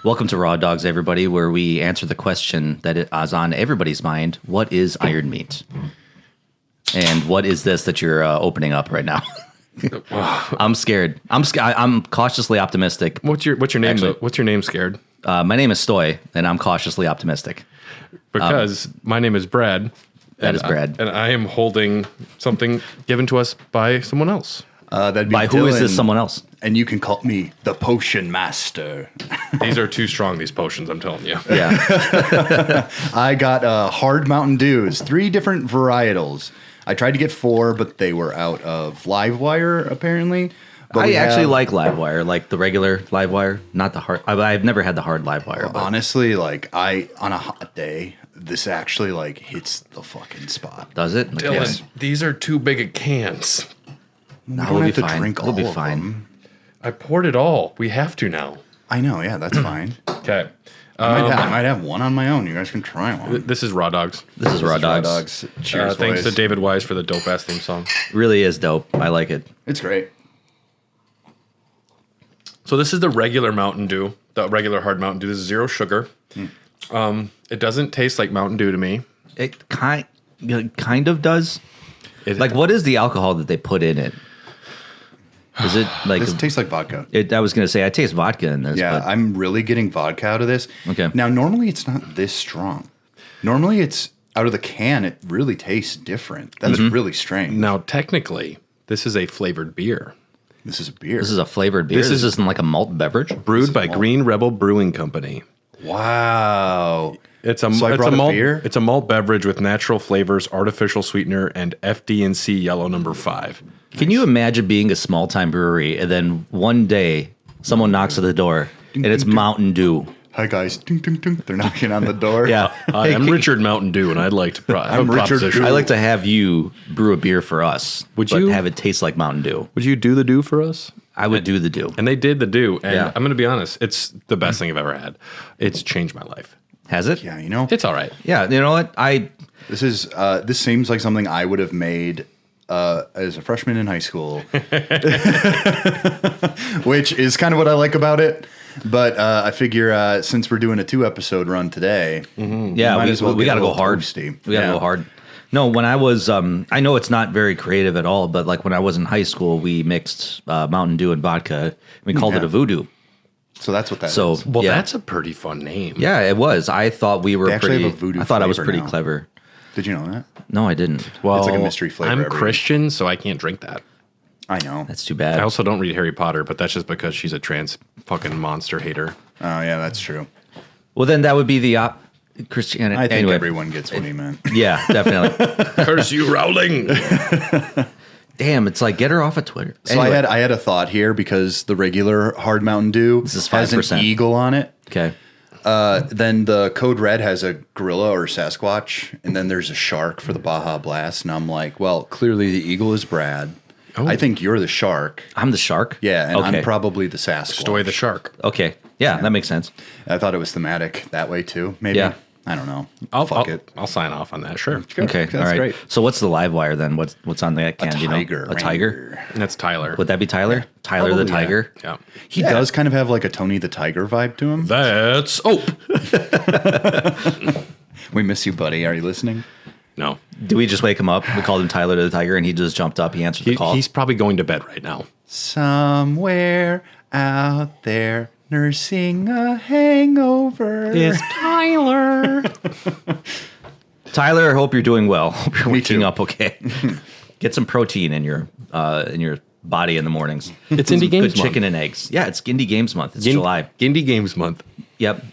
Welcome to Raw Dogs, everybody, where we answer the question that is on everybody's mind. What is iron meat? And what is this that you're opening up right now? I'm scared. I'm cautiously optimistic. What's your name? Actually, What's your name, Scared? my name is Stoy, and I'm cautiously optimistic. Because my name is Brad. That is Brad. And I am holding something given to us by someone else. That'd be By Dylan, who is this someone else? And you can call me the Potion Master. These are too strong, these potions, I'm telling you. Yeah. I got hard Mountain Dews, 3 different varietals. I tried to get 4, but they were out of Livewire, apparently. But I actually like Livewire, like the regular Livewire, not the hard. I've never had the hard Livewire. But honestly, like, on a hot day, this actually, like, hits the fucking spot. does it? Like, Dylan, yes. these are too big of cans. No, don't we'll be have to fine. drink We'll be all of fine. them. I poured it all. We have to now. I know, yeah, that's fine. Okay. I might have one on my own. You guys can try one. This is Raw Dogs. This is Raw Dogs. Cheers, Thanks boys. to David Wise for the dope-ass theme song. Really is dope. I like it. It's great. So this is the regular Mountain Dew, the regular hard Mountain Dew. This is 0 sugar. It doesn't taste like Mountain Dew to me. It kind of does. It, Like, what is the alcohol that they put in it? Is it like? This tastes like vodka. I was going to say I taste vodka in this. Yeah, but I'm really getting vodka out of this. Okay. Now, normally it's not this strong. Normally it's out of the can. It really tastes different. That's really strange. now, technically, this is a flavored beer. This is a beer. this is a flavored beer. This This is- isn't like a malt beverage. Brewed by Green Rebel Brewing Company. wow. It's So I it's brought a a malt beer? It's a malt beverage with natural flavors, artificial sweetener, and FD&C yellow number 5. Can you imagine being a small time brewery and then one day someone knocks at the door and it's Mountain Dew? Hi guys. Ding, ding, ding. They're knocking on the door. Yeah. Hi, I'm Richard Mountain Dew, and I'd like to have I'm a Richard proposition. Dew. I like to have you brew a beer for us. Would but you? have it taste like Mountain Dew? Would you do the Dew for us? I would do the Dew. And they did the Dew, and Yeah. I'm going to be honest, it's the best thing I've ever had. It's changed my life. Has it? Yeah, you know. It's all right. Yeah. You know what? This is this seems like something I would have made as a freshman in high school. Which is kind of what I like about it. But I figure since we're doing a 2-episode run today, Yeah, might as well we get got to a go little hard. toasty. We got to Yeah. go hard. No, when I was, I know it's not very creative at all, but like when I was in high school, we mixed Mountain Dew and vodka. We called it Yeah. a voodoo. so that's what that is. So Well, yeah. that's a pretty fun name. Yeah, it was. I thought we were They actually pretty. have a voodoo I thought I was flavor pretty now. clever. Did you know that? No, I didn't. Well, It's like a mystery flavor I'm every- Christian, so I can't drink that. I know. That's too bad. I also don't read Harry Potter, but that's just because she's a trans fucking monster hater. Oh yeah, that's true. Well, then that would be the Christianity. I think anyway, everyone gets what he meant. Yeah, definitely. Curse you, Rowling! Damn, it's like get her off of Twitter. So Anyway, I had a thought here because the regular hard Mountain Dew This is has an 5%. eagle on it. okay. Then the Code Red has a gorilla or Sasquatch, and then there's a shark for the Baja Blast. And I'm like, well, clearly the eagle is Brad. I think you're the shark. I'm the shark. Yeah, and okay. I'm probably the Sasquatch. Stoy the shark. Okay. Yeah, that makes sense. I thought it was thematic that way too. Maybe. Yeah. I don't know. I'll Fuck sign off on that, sure. Okay. That's all right. great. So what's the live wire then? What's on that can? Do you know? Tiger. A tiger. And that's Tyler. Would that be Tyler? Tyler the Probably, yeah. Tiger. Yeah. He does kind of have like a Tony the Tiger vibe to him. That's... Oh! We miss you, buddy. Are you listening? No. Do we just wake him up? We called him Tyler the Tiger, and he just jumped up. He answered the call. He's probably going to bed right now. Somewhere out there nursing a hangover. Tyler. Tyler, I hope you're doing well. Hope you're Me waking too. up okay. Get some protein in your body in the mornings. It's Some Indie Games good chicken and eggs. Yeah, it's Indie Games Month. It's July. Indie Games Month. Yep.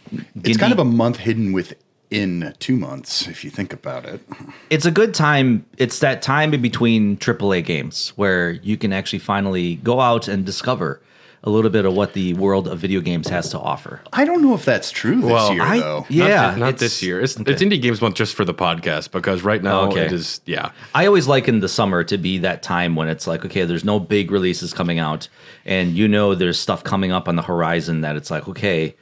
It's kind of a month hidden within 2 months, if you think about it. It's a good time. It's that time in between AAA games where you can actually finally go out and discover a little bit of what the world of video games has to offer. I don't know if that's true this Well, year, though. Yeah, Not it's- this year. It's okay. Indie Games Month just for the podcast because right now Okay. it is, yeah. I always liken the summer to be that time when it's like, okay, there's no big releases coming out, and you know there's stuff coming up on the horizon that it's like, okay,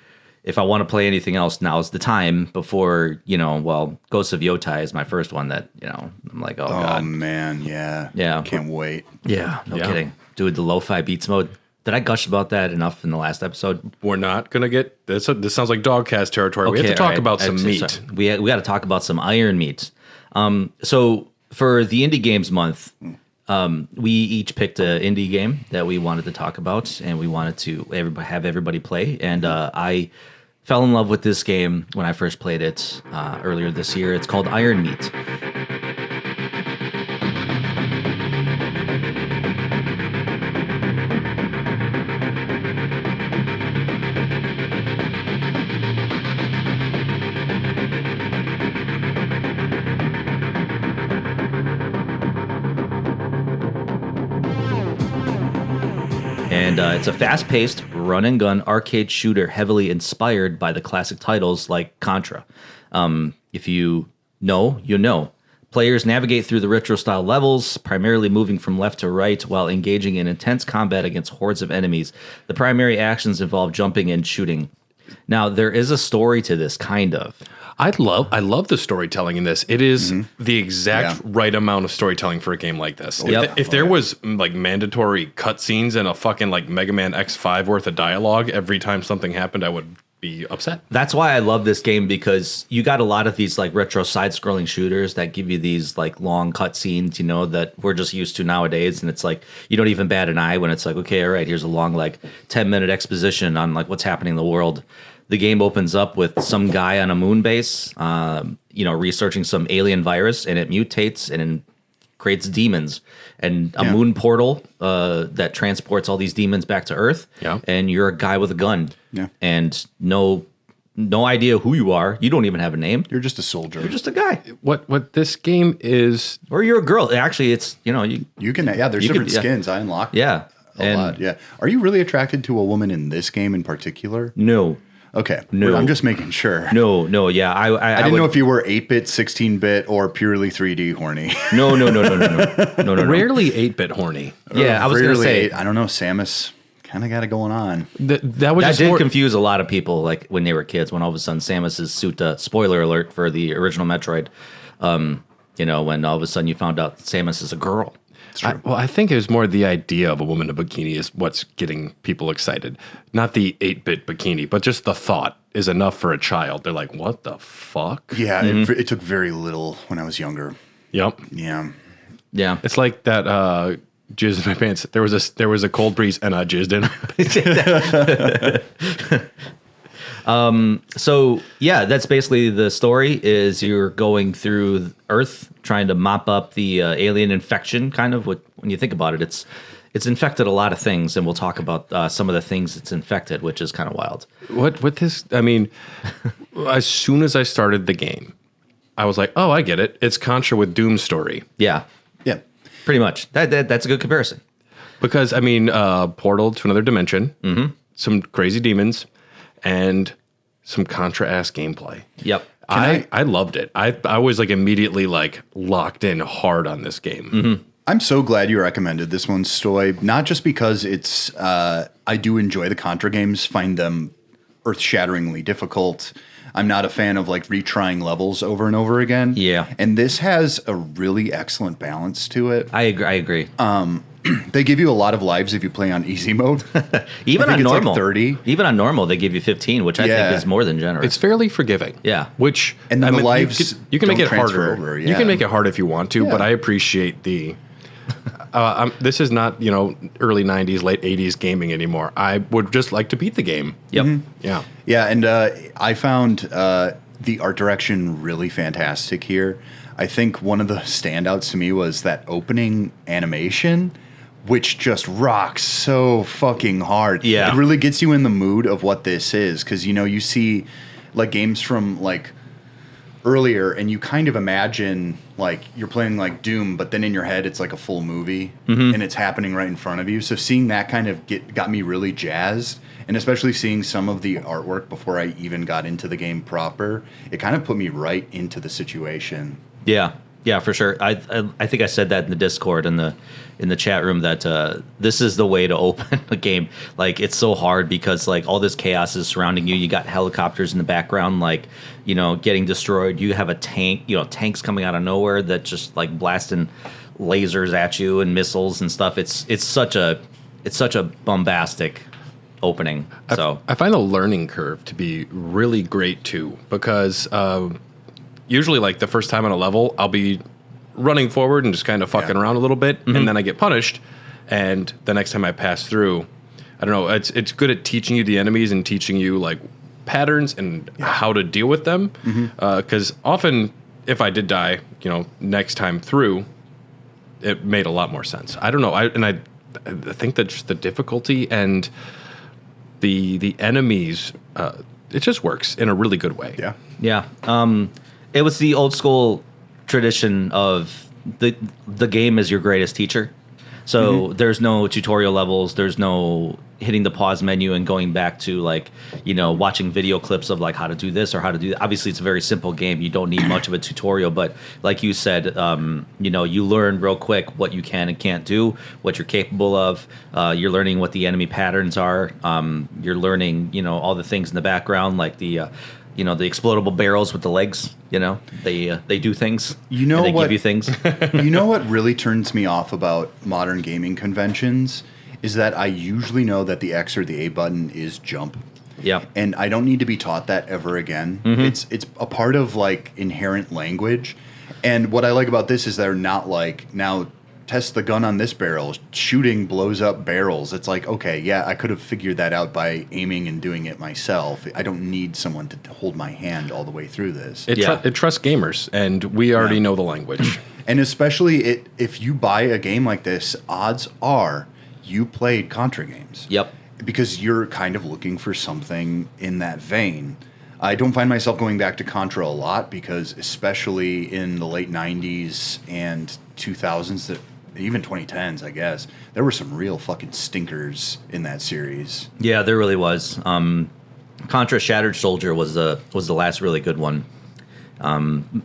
if I want to play anything else, now's the time before, Ghosts of Yotai is my first one that, I'm like, oh, Oh, God. man, yeah. Yeah. Can't wait. Yeah, no Yeah. kidding. Dude, the lo-fi beats mode, Did I gush about that enough in the last episode? We're not gonna get this. This sounds like Dogcast territory. We have to talk about some meat. Sorry. We got to talk about some iron meat. So for the indie games month, we each picked an indie game that we wanted to talk about, and we wanted to have everybody play. And I fell in love with this game when I first played it earlier this year. It's called Iron Meat. And it's a fast-paced run-and-gun arcade shooter heavily inspired by the classic titles like Contra. If you know, you know. Players navigate through the retro-style levels, primarily moving from left to right while engaging in intense combat against hordes of enemies. The primary actions involve jumping and shooting. Now, there is a story to this, kind of. I love the storytelling in this. It is the exact right amount of storytelling for a game like this. If there was like mandatory cutscenes and a fucking like Mega Man X5 worth of dialogue every time something happened, I would be upset. That's why I love this game, because you got a lot of these like retro side-scrolling shooters that give you these like long cutscenes, you know, that we're just used to nowadays, and it's like you don't even bat an eye when it's like, okay, all right, here's a long like 10-minute exposition on like what's happening in the world. The game opens up with some guy on a moon base, researching some alien virus, and it mutates and creates demons. And a moon portal that transports all these demons back to Earth. Yeah. And you're a guy with a gun. Yeah. And no idea who you are. You don't even have a name. You're just a soldier. You're just a guy. What this game is, or you're a girl. Actually, it's you can there's different skins. I unlocked. Yeah. A lot. Yeah. Are you really attracted to a woman in this game in particular? No. Okay. No. I'm just making sure. No, yeah. I didn't know if you were 8-bit, 16-bit, or purely 3D horny. No. Rarely 8-bit horny. Yeah, I was going to say. I don't know, Samus kind of got it going on. That did confuse a lot of people, like when they were kids, when all of a sudden Samus's suit, spoiler alert for the original Metroid, when all of a sudden you found out Samus is a girl. I think it was more the idea of a woman in a bikini is what's getting people excited. Not the 8-bit bikini, but just the thought is enough for a child. They're like, what the fuck? Yeah, it took very little when I was younger. Yep. Yeah. Yeah. It's like that jizz in my pants. There was a cold breeze and I jizzed in. So yeah, that's basically the story. Is you're going through Earth trying to mop up the alien infection. Kind of when you think about it, it's infected a lot of things, and we'll talk about some of the things it's infected, which is kind of wild. What this? I mean, as soon as I started the game, I was like, oh, I get it. It's Contra with Doom story. Yeah, pretty much. That's a good comparison. Because I mean, portal to another dimension, some crazy demons, and some Contra-ass gameplay. Yep. I loved it. I was like immediately like locked in hard on this game. I'm so glad you recommended this one, Stoy. Not just because it's I do enjoy the Contra games, find them earth-shatteringly difficult. I'm not a fan of like retrying levels over and over again. Yeah. And this has a really excellent balance to it. I agree. They give you a lot of lives if you play on easy mode. Even on normal, like 30. Even on normal, they give you 15, which I think is more than generous. It's fairly forgiving. Yeah. Which and then the lives you can make it harder. Over, yeah. You can make it hard if you want to, but I appreciate the. This is not early '90s, late '80s gaming anymore. I would just like to beat the game. Yep. Yeah, and I found the art direction really fantastic here. I think one of the standouts to me was that opening animation, which just rocks so fucking hard. Yeah. It really gets you in the mood of what this is, because, you see, like, games from, like, earlier, and you kind of imagine, like, you're playing, like, Doom, but then in your head it's like a full movie, and it's happening right in front of you. So seeing that kind of got me really jazzed, and especially seeing some of the artwork before I even got into the game proper, it kind of put me right into the situation. Yeah, for sure. I think I said that in the Discord in the chat room that this is the way to open a game. Like, it's so hard because like all this chaos is surrounding you. You got helicopters in the background, like, getting destroyed. You have a tank, tanks coming out of nowhere that just like blasting lasers at you and missiles and stuff. It's such a it's such a bombastic opening. So I find the learning curve to be really great too, because usually like the first time on a level, I'll be running forward and just kind of fucking around a little bit, and then I get punished. And the next time I pass through, I don't know, it's good at teaching you the enemies and teaching you like patterns and how to deal with them. Because often if I did die, next time through, it made a lot more sense. I don't know. I think that just the difficulty and the enemies, it just works in a really good way. Yeah. It was the old school tradition of the game is your greatest teacher. So there's no tutorial levels. There's no hitting the pause menu and going back to like, watching video clips of like how to do this or how to do that. Obviously, it's a very simple game. You don't need much of a tutorial. But like you said, you learn real quick what you can and can't do, what you're capable of. You're learning what the enemy patterns are. You're learning, all the things in the background, like the explodable barrels with the legs. They do things. They give you things. You know what really turns me off about modern gaming conventions is that I usually know that the X or the A button is jump. Yeah. And I don't need to be taught that ever again. It's a part of like inherent language. And what I like about this is they're not like, now test the gun on this barrel. Shooting blows up barrels. It's like, okay, yeah, I could have figured that out by aiming and doing it myself. I don't need someone to hold my hand all the way through this. It trusts gamers, and we already know the language. And especially if you buy a game like this, odds are you played Contra games. Yep. Because you're kind of looking for something in that vein. I don't find myself going back to Contra a lot because especially in the late 90s and 2000s, even 2010s, I guess, there were some real fucking stinkers in that series. Yeah, there really was. Contra Shattered Soldier was the last really good one.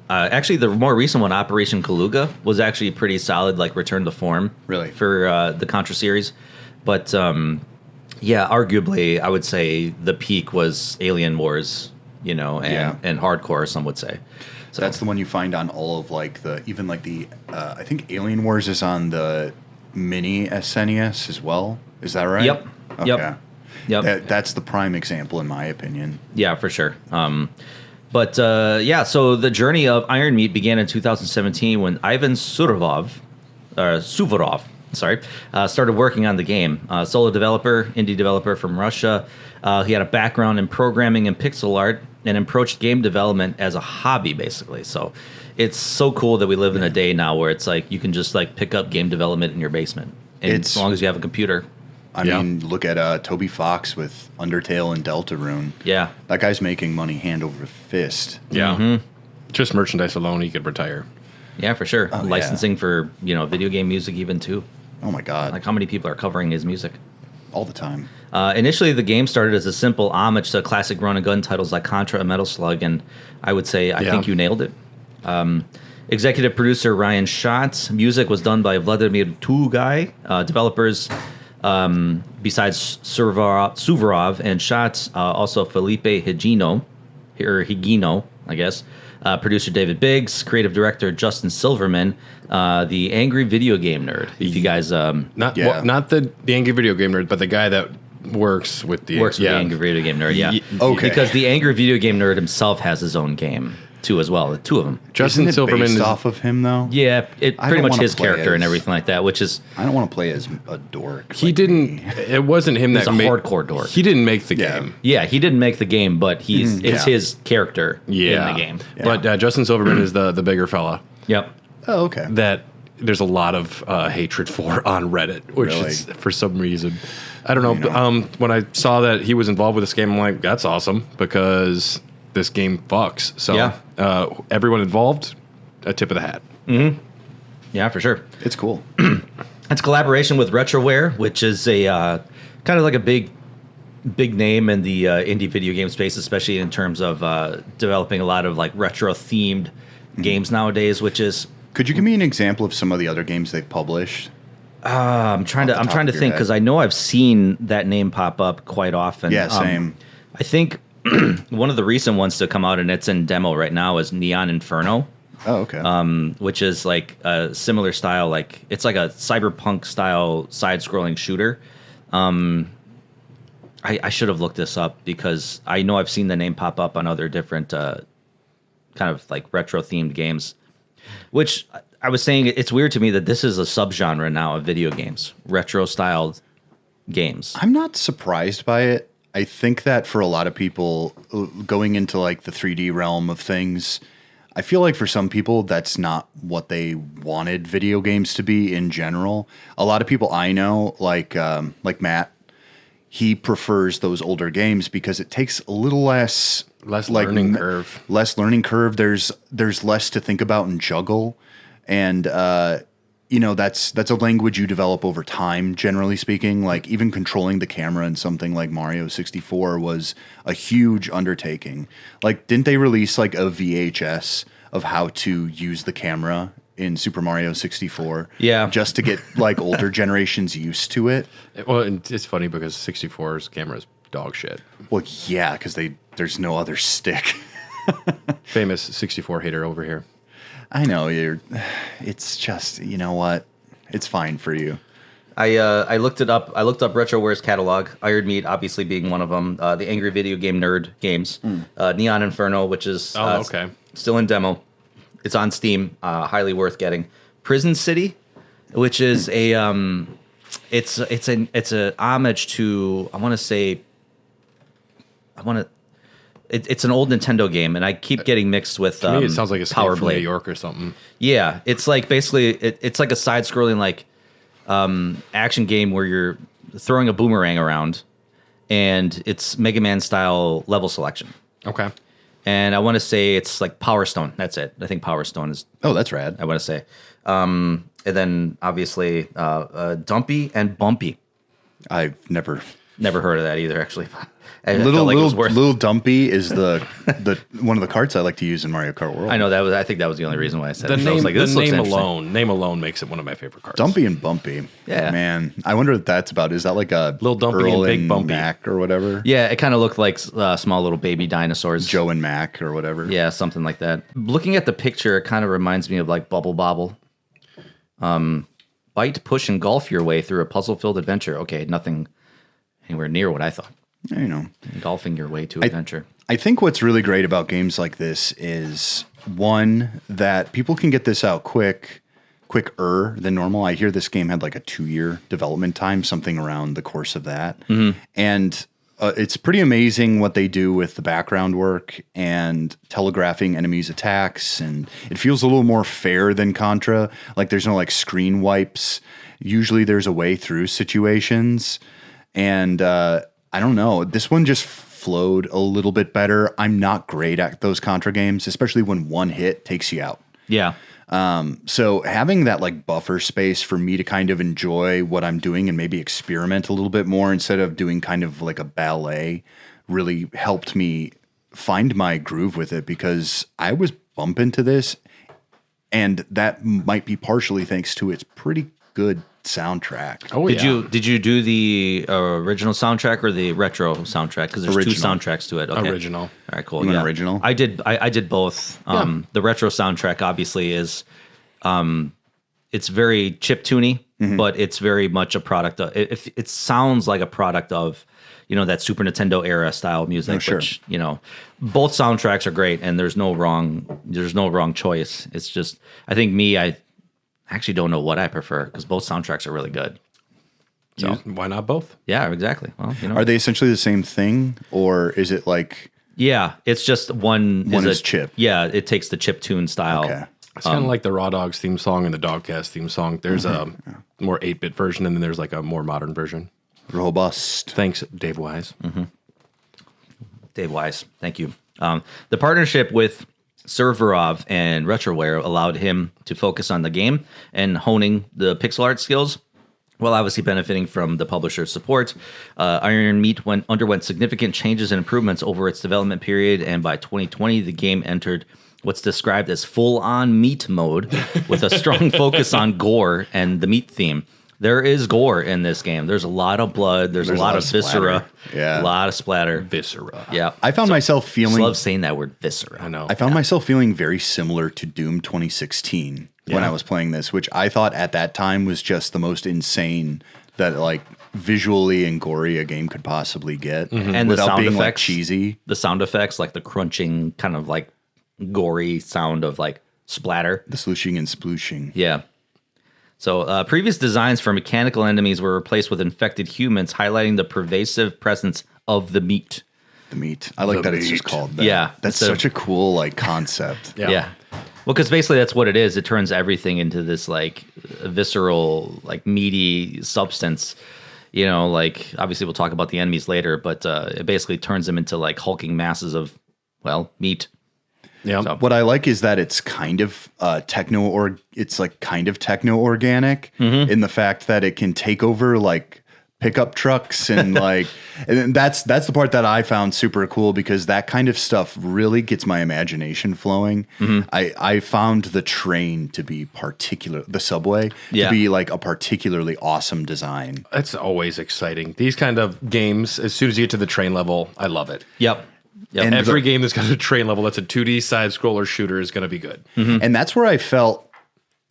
Actually, the more recent one, Operation Kaluga, was actually pretty solid, like return to form. Really? For the Contra series. But, arguably, I would say the peak was Alien Wars, and Hardcore, some would say. So that's the one you find on all of I think Alien Wars is on the mini SNES as well. Is that right? Yep. Okay. Yep. That's the prime example in my opinion. Yeah, for sure. So the journey of Iron Meat began in 2017 when Ivan Suvorov, started working on the game. Solo developer, indie developer from Russia. He had a background in programming and pixel art and approached game development as a hobby, basically. So it's so cool that we live in a day now where it's like you can just like pick up game development in your basement, and as long as you have a computer. I mean, look at Toby Fox with Undertale and Deltarune. Yeah. That guy's making money hand over fist. Yeah. Just merchandise alone, he could retire. Yeah, for sure. Licensing for, video game music even too. Oh my God. Like how many people are covering his music? All the time. Initially, the game started as a simple homage to classic run-and-gun titles like Contra and Metal Slug, and I would say I think you nailed it. Executive producer Ryan Schatz. Music was done by Vladimir Tugay. Developers, besides Suvorov and Schatz, also Felipe Higino, I guess. Producer David Biggs, creative director Justin Silverman, the angry video game nerd. If you guys, not the angry video game nerd, but the guy that works with the angry video game nerd. Yeah, okay. Because the angry video game nerd himself has his own game too, as well. The two of them. Justin Silverman based off of him though. Yeah, pretty much his character and everything like that. Which is I don't want to play as a dork. He didn't. It wasn't him that made hardcore dork. He didn't make the game. Yeah, he didn't make the game, but it's his character in the game. Yeah. But Justin Silverman is the bigger fella. Yep. Oh, okay. That there's a lot of hatred for on Reddit, which is for some reason. I don't know. When I saw that he was involved with this game, I'm like, that's awesome because this game fucks. So everyone involved, a tip of the hat. Mm-hmm. Yeah, for sure. It's cool. It's collaboration with Retroware, which is a kind of like a big name in the indie video game space, especially in terms of developing a lot of like retro themed games nowadays. Which is, could you give me an example of some of the other games they've published? I'm trying to think because I know I've seen that name pop up quite often. Yeah, same. I think one of the recent ones to come out, and it's in demo right now, is Neon Inferno. Oh, okay. Which is like a similar style, like it's like a cyberpunk style side-scrolling shooter I should have looked this up because I know I've seen the name pop up on other different kind of like retro themed games, which I was saying it's weird to me that this is a subgenre now of video games, retro styled games. I'm not surprised by it. I think that for a lot of people going into like the 3D realm of things, I feel like for some people that's not what they wanted video games to be in general. A lot of people I know, like Matt, he prefers those older games because it takes a little less learning curve. Less learning curve. There's less to think about and juggle, and that's a language you develop over time, generally speaking. Like even controlling the camera in something like Mario 64 was a huge undertaking. Like, didn't they release like a VHS of how to use the camera in Super Mario 64? Yeah. Just to get like older generations used to it. Well, and it's funny because 64's camera is dog shit. Well, yeah, because there's no other stick. Famous 64 hater over here. I know it's just, you know what? It's fine for you. I looked it up. I looked up RetroWare's catalog. Iron Meat, obviously being one of them. The Angry Video Game Nerd games. Neon Inferno, which is still in demo. It's on Steam. Highly worth getting. Prison City, which is it's a homage to It's an old Nintendo game, and I keep getting mixed with to me, it sounds like it's Power from Blade. New York or something. Yeah, it's like basically it's like a side-scrolling like action game where you're throwing a boomerang around, and it's Mega Man style level selection. Okay. And I want to say it's like Power Stone. That's it. I think Power Stone is. Oh, that's rad. I want to say, and then obviously Dumpy and Bumpy. I've never heard of that either. Actually, Little Dumpy is the one of the carts I like to use in Mario Kart World. I know that was. I think that was the only reason why I said the it. name. I was like, this looks name alone makes it one of my favorite cards. Dumpy and Bumpy. Yeah, man. I wonder what that's about. Is that like a Little Dumpy Earl and Big Bumpy Mac or whatever? Yeah, it kind of looked like small little baby dinosaurs. Joe and Mac or whatever. Yeah, something like that. Looking at the picture, it kind of reminds me of like Bubble Bobble. Bite, push, and golf your way through a puzzle-filled adventure. Okay, nothing anywhere near what I thought. You know, golfing your way to adventure. I think what's really great about games like this is, one, that people can get this out quicker than normal. I hear this game had like a 2-year development time, something around the course of that. Mm-hmm. And it's pretty amazing what they do with the background work and telegraphing enemies' attacks. And it feels a little more fair than Contra. Like there's no like screen wipes. Usually there's a way through situations. And I don't know. This one just flowed a little bit better. I'm not great at those Contra games, especially when one hit takes you out. Yeah. So having that like buffer space for me to kind of enjoy what I'm doing and maybe experiment a little bit more instead of doing kind of like a ballet really helped me find my groove with it, because I was bumping to this, and that might be partially thanks to its pretty good soundtrack. Oh, did you do the original soundtrack or the retro soundtrack? Because there's two soundtracks to it. Okay. Original. All right, cool. Yeah. Original. I did both. The retro soundtrack obviously is, it's very chiptune-y, but it's very much a product of. It sounds like a product of, that Super Nintendo era style music. Oh, sure. Which both soundtracks are great, and there's no wrong choice. It's just I think I actually don't know what I prefer, because both soundtracks are really good. So why not both? Yeah, exactly. Well, Are they essentially the same thing, or is it like? Yeah, it's just one is chip. Yeah, it takes the chip tune style. Okay. It's kind of like the Raw Dogs theme song and the Dogcast theme song. There's a more 8-bit version, and then there's like a more modern version. Robust. Thanks, Dave Wise. Mm-hmm. Dave Wise, thank you. The partnership with Serverov and RetroWare allowed him to focus on the game and honing the pixel art skills, while obviously benefiting from the publisher's support. Iron Meat underwent significant changes and improvements over its development period, and by 2020, the game entered what's described as full-on meat mode, with a strong focus on gore and the meat theme. There is gore in this game. There's a lot of blood. There's a lot of viscera. Yeah. A lot of splatter. Viscera. Yeah. I found myself feeling... I love saying that word, viscera. I know. I found myself feeling very similar to Doom 2016 when I was playing this, which I thought at that time was just the most insane, that like visually and gory a game could possibly get, And the without sound being like effects, cheesy. the sound effects, like the crunching kind of like gory sound of like splatter. The slooshing and splooshing. Yeah. So previous designs for mechanical enemies were replaced with infected humans, highlighting the pervasive presence of the meat. The meat. I like that it's just called that. Yeah. That's such a cool like concept. Yeah. Well, because basically that's what it is. It turns everything into this like visceral, like meaty substance. You know, like obviously we'll talk about the enemies later, but it basically turns them into like hulking masses of, well, meat. Yeah. So. What I like is that it's kind of techno organic in the fact that it can take over like pickup trucks and like, and that's the part that I found super cool because that kind of stuff really gets my imagination flowing. I found the train to be the subway to be like a particularly awesome design. That's always exciting. These kind of games, as soon as you get to the train level, I love it. Yep. And every game that's got a train level that's a 2D side scroller shooter is going to be good. And that's where I felt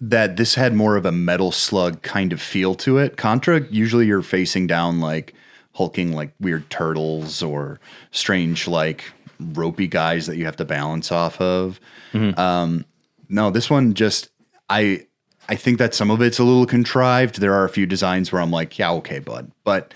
that this had more of a Metal Slug kind of feel to it. Contra, usually you're facing down like hulking like weird turtles or strange like ropey guys that you have to balance off of. No, this one just I think that some of it's a little contrived. There are a few designs where I'm like, yeah, okay, bud. But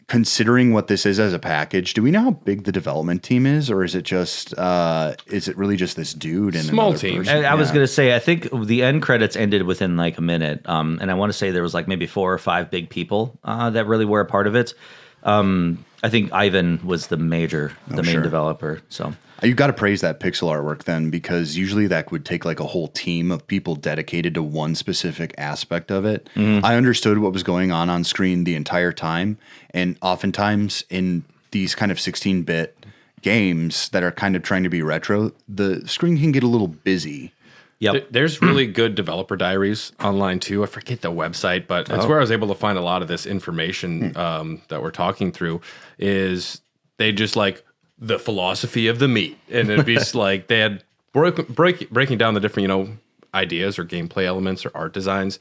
considering what this is as a package, do we know how big the development team is, or is it just is it really just this dude and Small another team. person? I was gonna say, I think the end credits ended within like a minute, and I want to say there was like maybe 4 or 5 big people that really were a part of it. I think Ivan was the main developer. So You got to praise that pixel artwork then, because usually that would take like a whole team of people dedicated to one specific aspect of it. I understood what was going on screen the entire time. And oftentimes in these kind of 16-bit games that are kind of trying to be retro, the screen can get a little busy. Yep. There's really good developer diaries online too. I forget the website, but that's where I was able to find a lot of this information that we're talking through. Is they just like the philosophy of the meat, and it'd be like they had breaking down the different ideas or gameplay elements or art designs.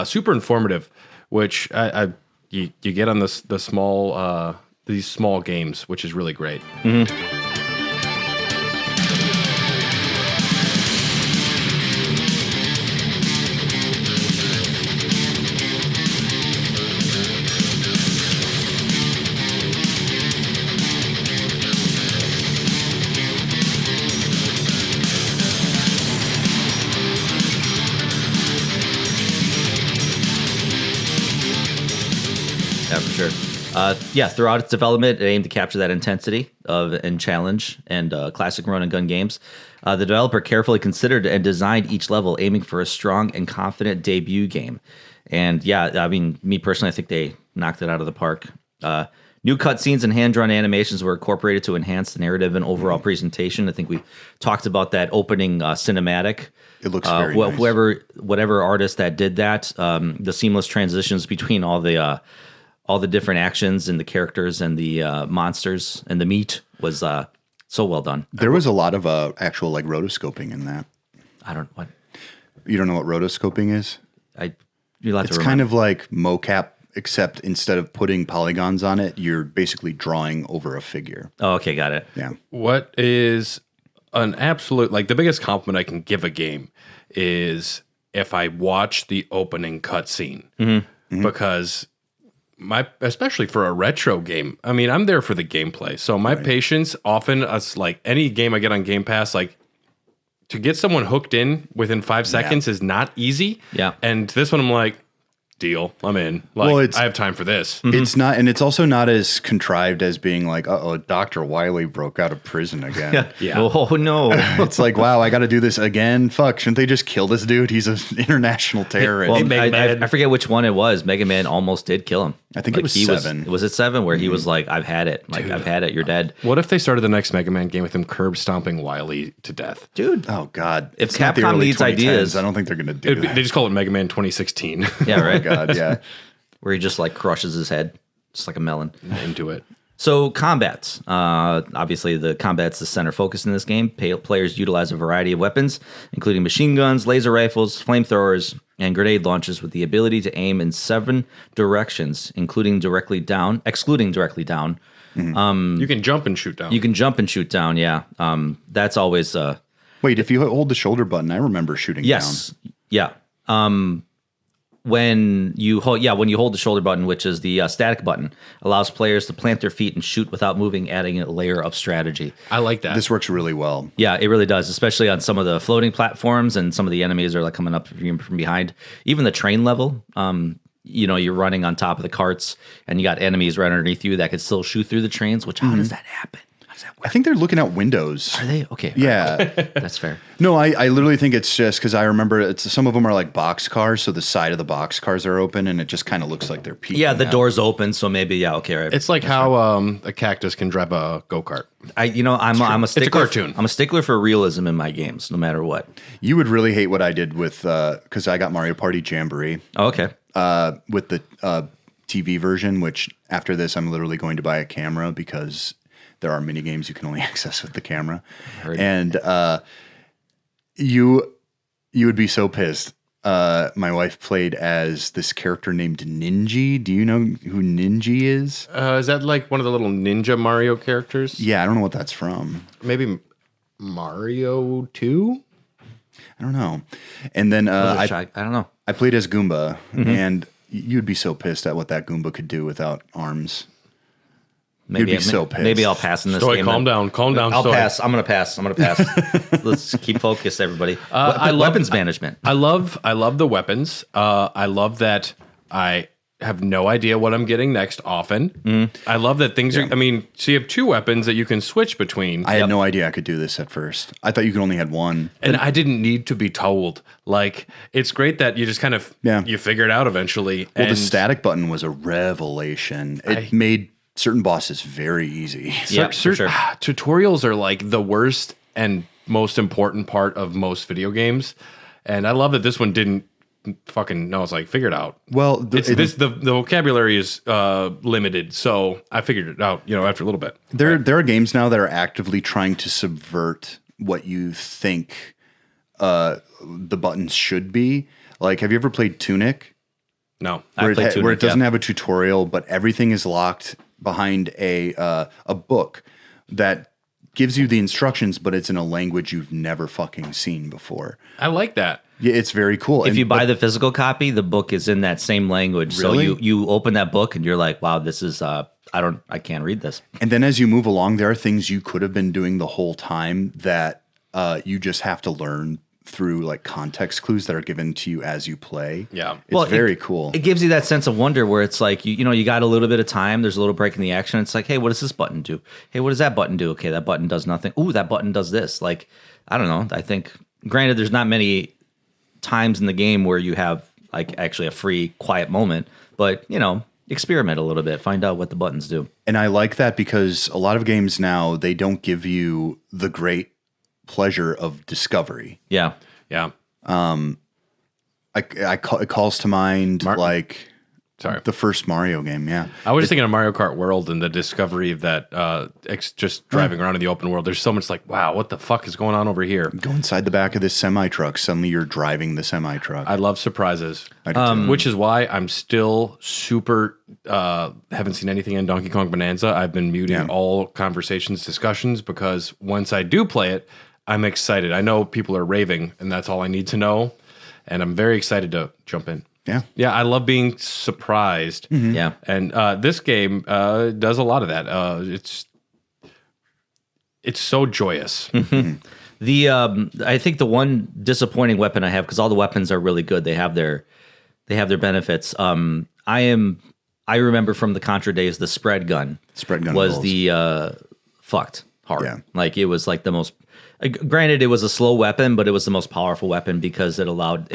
Super informative, which you get on the small these small games, which is really great. Yeah, for sure. Throughout its development, it aimed to capture that intensity and challenge and classic run and gun games. The developer carefully considered and designed each level, aiming for a strong and confident debut game. And yeah, I mean, me personally, I think they knocked it out of the park. New cutscenes and hand-drawn animations were incorporated to enhance the narrative and overall presentation. I think we talked about that opening cinematic. It looks very nice. Whatever artist that did that, the seamless transitions between all the different actions and the characters and the monsters and the meat was so well done. There was a lot of actual like rotoscoping in that. You don't know what rotoscoping is? It's kind of like mocap, except instead of putting polygons on it, you're basically drawing over a figure. Oh, okay, got it. Yeah. What is an absolute, like the biggest compliment I can give a game is if I watch the opening cutscene, because especially for a retro game, I mean, I'm there for the gameplay. So my patience often, like any game I get on Game Pass, like to get someone hooked in within 5 seconds is not easy. Yeah. And this one I'm like, deal, I'm in. Like, I have time for this. It's not, and it's also not as contrived as being like, Dr. Wiley broke out of prison again. Yeah. Oh no. It's like, wow, I got to do this again. Fuck, shouldn't they just kill this dude? He's an international terrorist. Well, I forget which one it was. Mega Man almost did kill him. I think it was 7. Was it 7 where he was like, I've had it. Like, dude, I've had it. You're dead. What if they started the next Mega Man game with him curb stomping Wily to death? Dude. Oh, God. If Capcom needs ideas. I don't think they're going to do that. They just call it Mega Man 2016. Yeah, right. Oh, God, yeah. Where he just like crushes his head, just like a melon. Into it. So combat, obviously the combat's the center focus in this game. Players utilize a variety of weapons, including machine guns, laser rifles, flamethrowers, and grenade launchers with the ability to aim in 7 directions, excluding directly down. You can jump and shoot down. You can jump and shoot down, yeah. That's always... Wait, if you hold the shoulder button, I remember shooting down. Yes, yeah. When you hold the shoulder button, which is the static button, allows players to plant their feet and shoot without moving, adding a layer of strategy. I like that. This works really well. Yeah, it really does, especially on some of the floating platforms and some of the enemies are like coming up from behind. Even the train level, you're running on top of the carts and you got enemies right underneath you that could still shoot through the trains, which how does that happen? I think they're looking out windows. Are they? Okay. Yeah. That's fair. No, I literally think it's just because I remember some of them are like box cars, so the side of the box cars are open, and it just kind of looks like they're peeking. Yeah, the out. door's open, so maybe okay. Right. It's like how a cactus can drive a go-kart. I'm a stickler. It's a cartoon. I'm a stickler for realism in my games, no matter what. You would really hate what I did with because I got Mario Party Jamboree. Oh, okay. With the TV version, which after this I'm literally going to buy a camera because there are mini games you can only access with the camera. And you would be so pissed. My wife played as this character named Ninji. Do you know who Ninji is? Is that like one of the little Ninja Mario characters? Yeah, I don't know what that's from. Maybe Mario 2? I don't know. And then I don't know. I played as Goomba, and you'd be so pissed at what that Goomba could do without arms. Maybe You'd be so pissed. Maybe I'll pass in this Stoy, game. calm down. I'll Stoy. pass. I'm gonna pass. Let's keep focused, everybody. I love weapons management. I love the weapons. I love that I have no idea what I'm getting next often. I love that things are, so you have 2 weapons that you can switch between. I had no idea I could do this at first. I thought you could only had one. And I didn't need to be told. Like, it's great that you just kind of, you figure it out eventually. Well, the static button was a revelation. It made certain bosses very easy. Yeah, for sure. Tutorials are like the worst and most important part of most video games. And I love that this one didn't fucking know. It's like, figure it out. Well, the vocabulary is limited. So I figured it out, after a little bit. There are games now that are actively trying to subvert what you think the buttons should be. Like, have you ever played Tunic? No. Where it doesn't have a tutorial, but everything is locked behind a book that gives you the instructions, but it's in a language you've never fucking seen before. I like that. Yeah, it's very cool. If you buy the physical copy, the book is in that same language. Really? So you open that book and you're like, wow, this is I can't read this. And then as you move along, there are things you could have been doing the whole time that you just have to learn through like context clues that are given to you as you play. Yeah. It's very cool. It gives you that sense of wonder where it's like, you got a little bit of time. There's a little break in the action. It's like, hey, what does this button do? Hey, what does that button do? Okay, that button does nothing. Ooh, that button does this. Like, I don't know. I think, granted, there's not many times in the game where you have like actually a free, quiet moment, but, experiment a little bit. Find out what the buttons do. And I like that because a lot of games now, they don't give you the great pleasure of discovery. Yeah. Yeah. It calls to mind the first Mario game. Yeah. I was just thinking of Mario Kart World and the discovery of that, just driving around in the open world. There's so much like, wow, what the fuck is going on over here? Go inside the back of this semi-truck. Suddenly you're driving the semi-truck. I love surprises, I do too. which is why I'm still super, haven't seen anything in Donkey Kong Bonanza. I've been muting all conversations, discussions, because once I do play it, I'm excited. I know people are raving, and that's all I need to know. And I'm very excited to jump in. Yeah. Yeah, I love being surprised. Mm-hmm. Yeah. And this game does a lot of that. It's so joyous. I think the one disappointing weapon I have, because all the weapons are really good, they have their benefits. I remember from the Contra days, the spread gun. Spread gun was rolls. the fucked hard. Yeah. Like it was like the most. Granted, it was a slow weapon, but it was the most powerful weapon because it allowed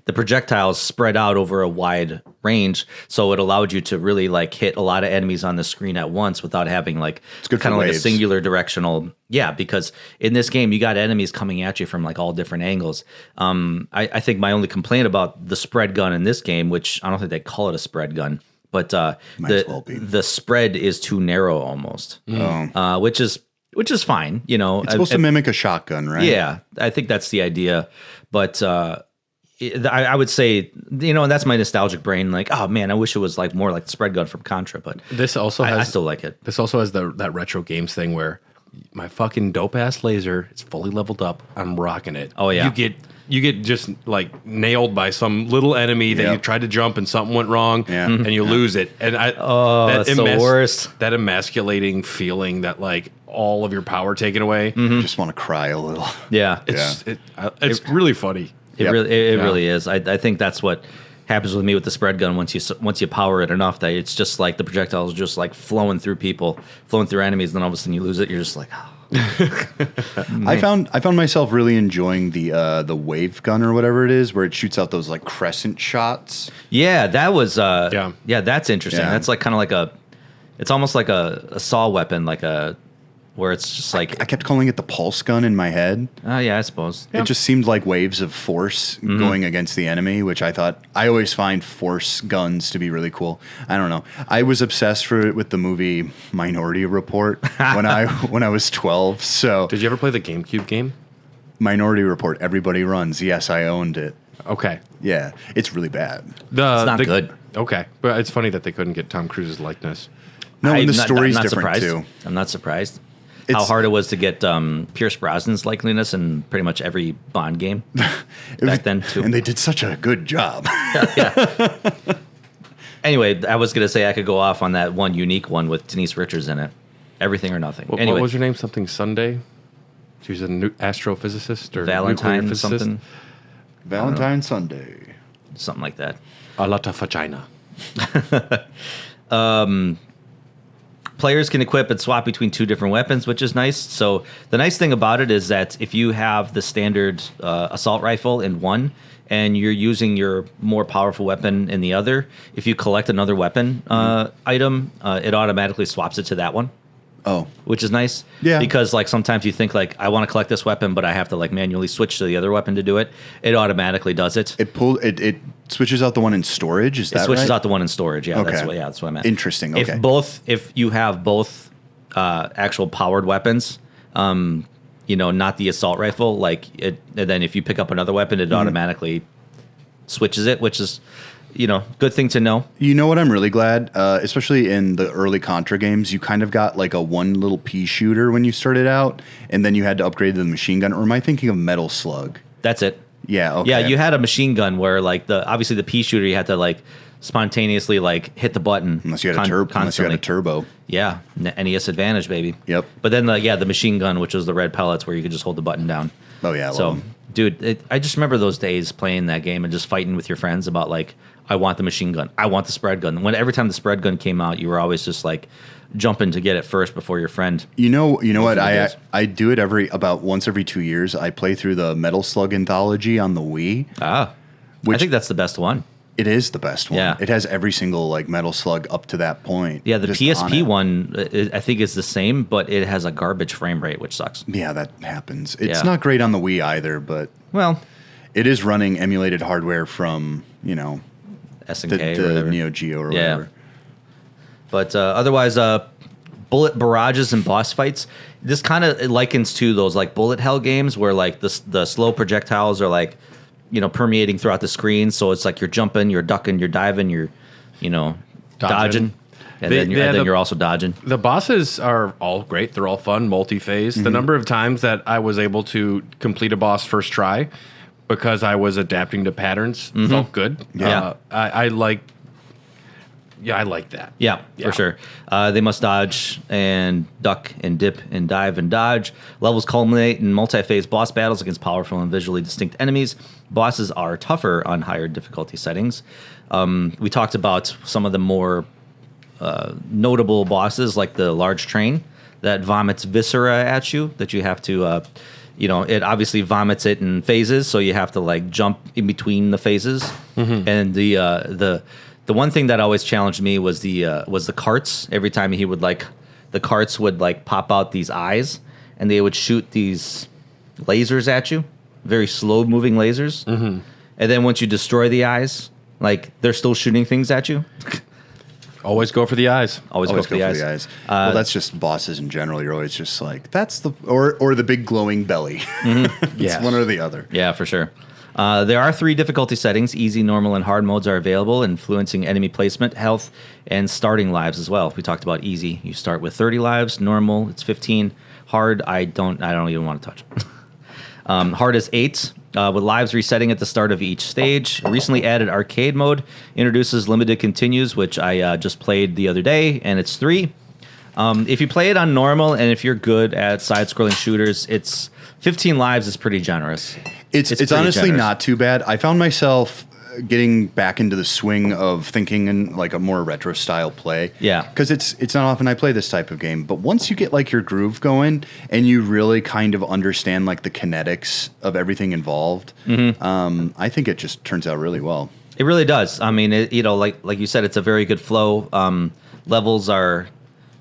the projectiles spread out over a wide range, so it allowed you to really like hit a lot of enemies on the screen at once without having like kind of like a singular directional. Yeah, because in this game you got enemies coming at you from like all different angles. I think my only complaint about the spread gun in this game, which I don't think they call it a spread gun, but as well be. the spread is too narrow almost, which is fine. You know, it's supposed to mimic a shotgun, right? Yeah, I think that's the idea. But I would say, you know, and that's my nostalgic brain. Like, oh man, I wish it was like more like the spread gun from Contra. But this also I still like it. This also has that retro games thing where my fucking dope ass laser is fully leveled up. I'm rocking it. Oh yeah, you get just like nailed by some little enemy that you tried to jump and something went wrong, and you lose it. And that's the worst. That emasculating feeling that like all of your power taken away. Just want to cry a little. Yeah, it's really funny. It really is. I think that's what happens with me with the spread gun. Once you power it enough, that it's just like the projectiles just like flowing through people, flowing through enemies, and then all of a sudden you lose it. You're just like, oh. I found myself really enjoying the wave gun or whatever it is, where it shoots out those like crescent shots. Yeah, that was that's interesting. Yeah. That's like kind of like it's almost like a saw weapon, like where it's just like I kept calling it the pulse gun in my head. Oh yeah, I suppose. It just seemed like waves of force going against the enemy, which I always find force guns to be really cool. I don't know. I was obsessed with the movie Minority Report when I was 12. So did you ever play the GameCube game? Minority Report, Everybody Runs. Yes, I owned it. Okay. Yeah, it's really bad. It's not good. Okay, but it's funny that they couldn't get Tom Cruise's likeness. No, and the story's different too. I'm not surprised. How hard it was to get Pierce Brosnan's likeliness in pretty much every Bond game back then, too. And they did such a good job. Yeah. Anyway, I was going to say I could go off on that one unique one with Denise Richards in it. Everything or Nothing. What was her name? Something Sunday? She was an astrophysicist or Valentine nuclear physicist? something. Valentine Sunday. Something like that. A lot of vagina. Players can equip and swap between two different weapons, which is nice. So the nice thing about it is that if you have the standard assault rifle in one and you're using your more powerful weapon in the other, if you collect another weapon item, it automatically swaps it to that one. Oh, which is nice. Yeah, because like sometimes you think like I want to collect this weapon, but I have to like manually switch to the other weapon to do it. It automatically does it. It switches out the one in storage. Is that right? It switches out the one in storage. Yeah, okay. That's what I meant. Interesting. Okay. If you have both actual powered weapons, not the assault rifle, like it, and then if you pick up another weapon, it automatically switches it, which is. Good thing to know. You know what? I'm really glad, especially in the early Contra games, you kind of got like a one little pea shooter when you started out, and then you had to upgrade to the machine gun. Or am I thinking of Metal Slug? That's it. Yeah. Okay. Yeah, you had a machine gun where like obviously the pea shooter you had to like spontaneously like hit the button unless you had a turbo. Yeah, NES Advantage, baby. Yep. But then the machine gun, which was the red pellets, where you could just hold the button down. Oh yeah. So, dude, I just remember those days playing that game and just fighting with your friends about like. I want the machine gun. I want the spread gun. Every time the spread gun came out, you were always just like jumping to get it first before your friend. You know what? I do it about once every 2 years. I play through the Metal Slug anthology on the Wii. I think that's the best one. It is the best one. Yeah. It has every single like Metal Slug up to that point. Yeah, the PSP one I think is the same, but it has a garbage frame rate, which sucks. Yeah, that happens. It's not great on the Wii either, but it is running emulated hardware from SNK the Neo Geo or whatever. But otherwise, bullet barrages and boss fights. This kind of likens to those like bullet hell games where like the slow projectiles are like permeating throughout the screen. So it's like you're jumping, you're ducking, you're diving, you're dodging. And then you're also dodging. The bosses are all great. They're all fun, multi-phase. The number of times that I was able to complete a boss first try because I was adapting to patterns felt good. Yeah. I like that. Yeah, for sure. They must dodge and duck and dip and dive and dodge. Levels culminate in multi-phase boss battles against powerful and visually distinct enemies. Bosses are tougher on higher difficulty settings. We talked about some of the more notable bosses, like the large train that vomits viscera at you, that you have to... it obviously vomits it in phases, so you have to like jump in between the phases. And the one thing that always challenged me was the carts. Every time the carts would like pop out these eyes, and they would shoot these lasers at you, very slow moving lasers. And then once you destroy the eyes, like they're still shooting things at you. Always go for the eyes. Always go for the eyes. Well, that's just bosses in general. You're always just like, that's the or the big glowing belly. It's one or the other. Yeah, for sure. There are 3 difficulty settings. Easy, normal, and hard modes are available, influencing enemy placement, health, and starting lives as well. We talked about easy. You start with 30 lives. Normal, it's 15. Hard, I don't even want to touch. Hard is 8. With lives resetting at the start of each stage. Recently added arcade mode introduces limited continues, which I just played the other day, and it's 3. If you play it on normal, and if you're good at side-scrolling shooters, it's 15 lives is pretty generous. It's honestly not too bad. I found myself getting back into the swing of thinking in like a more retro style play. Yeah. Because it's not often I play this type of game. But once you get like your groove going and you really kind of understand like the kinetics of everything involved, I think it just turns out really well. It really does. I mean, like you said, it's a very good flow. Levels are,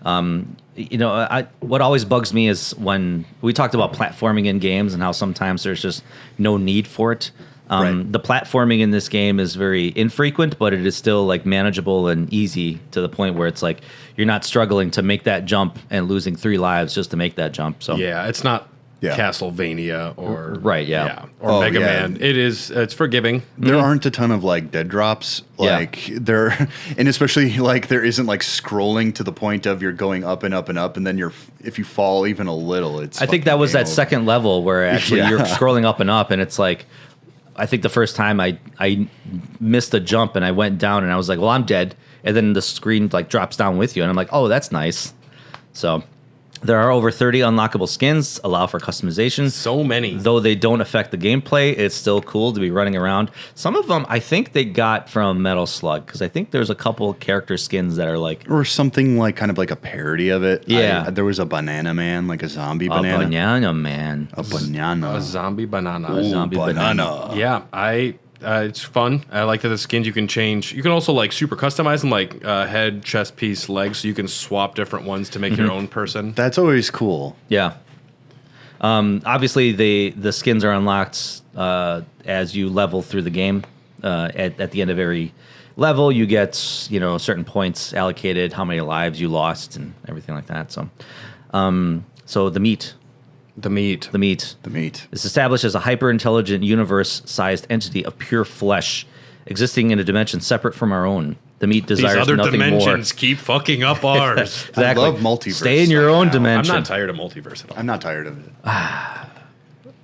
what always bugs me is when we talked about platforming in games and how sometimes there's just no need for it. The platforming in this game is very infrequent, but it is still like manageable and easy to the point where it's like you're not struggling to make that jump and losing 3 lives just to make that jump. So yeah, it's not Castlevania or or Mega Man. It's forgiving. There aren't a ton of like dead drops, and especially like there isn't like scrolling to the point of you're going up and up and up, and then if you fall even a little, it's. I think that was that second level where actually you're scrolling up, and it's like. I think the first time I missed a jump and I went down and I was like, well, I'm dead. And then the screen like drops down with you. And I'm like, oh, that's nice. So there are over 30 unlockable skins, allow for customization. So many. Though they don't affect the gameplay, it's still cool to be running around. Some of them I think they got from Metal Slug because I think there's a couple character skins that are like... Or something like kind of like a parody of it. Yeah. There was a banana man, like a zombie banana. A banana man. A banana. A zombie banana. Ooh, zombie banana. Yeah, it's fun. I like that the skins you can change. You can also like super customize them, like head, chest piece, legs, so you can swap different ones to make your own person. That's always cool. Yeah. Obviously, the skins are unlocked as you level through the game. At the end of every level, you get certain points allocated, how many lives you lost, and everything like that. So the meat. The meat. is established as a hyper-intelligent, universe-sized entity of pure flesh, existing in a dimension separate from our own. The meat desires These other nothing dimensions more. keep fucking up ours. Exactly. I love multiverse. Stay in your own dimension. I'm not tired of multiverse at all. I'm not tired of it. I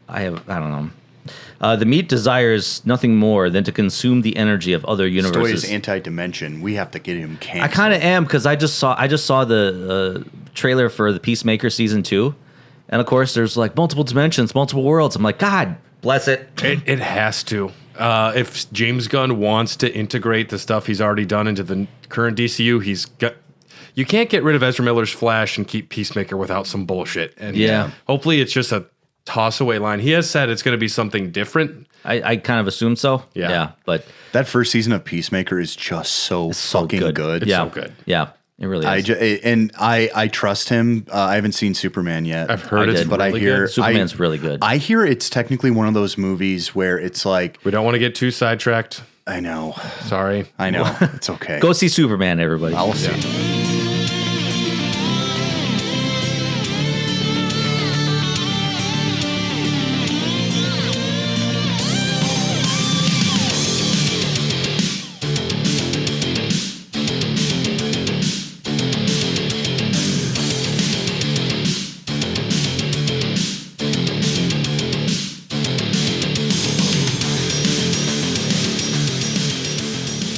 don't know. The meat desires nothing more than to consume the energy of other universes. Stoy is anti-dimension. We have to get him canceled. I kind of am because I just saw the trailer for the Peacemaker season 2. And of course, there's like multiple dimensions, multiple worlds. I'm like, God bless it. It has to. If James Gunn wants to integrate the stuff he's already done into the current DCU, you can't get rid of Ezra Miller's Flash and keep Peacemaker without some bullshit. And hopefully it's just a toss away line. He has said it's going to be something different. I kind of assume so. Yeah. But that first season of Peacemaker is just so fucking good. It's so good. Yeah. It really is. I trust him. I haven't seen Superman yet. I've heard it, but really I hear good. Superman's really good. I hear it's technically one of those movies where it's like we don't want to get too sidetracked. I know. Sorry. I know. It's okay. Go see Superman, everybody. I'll see.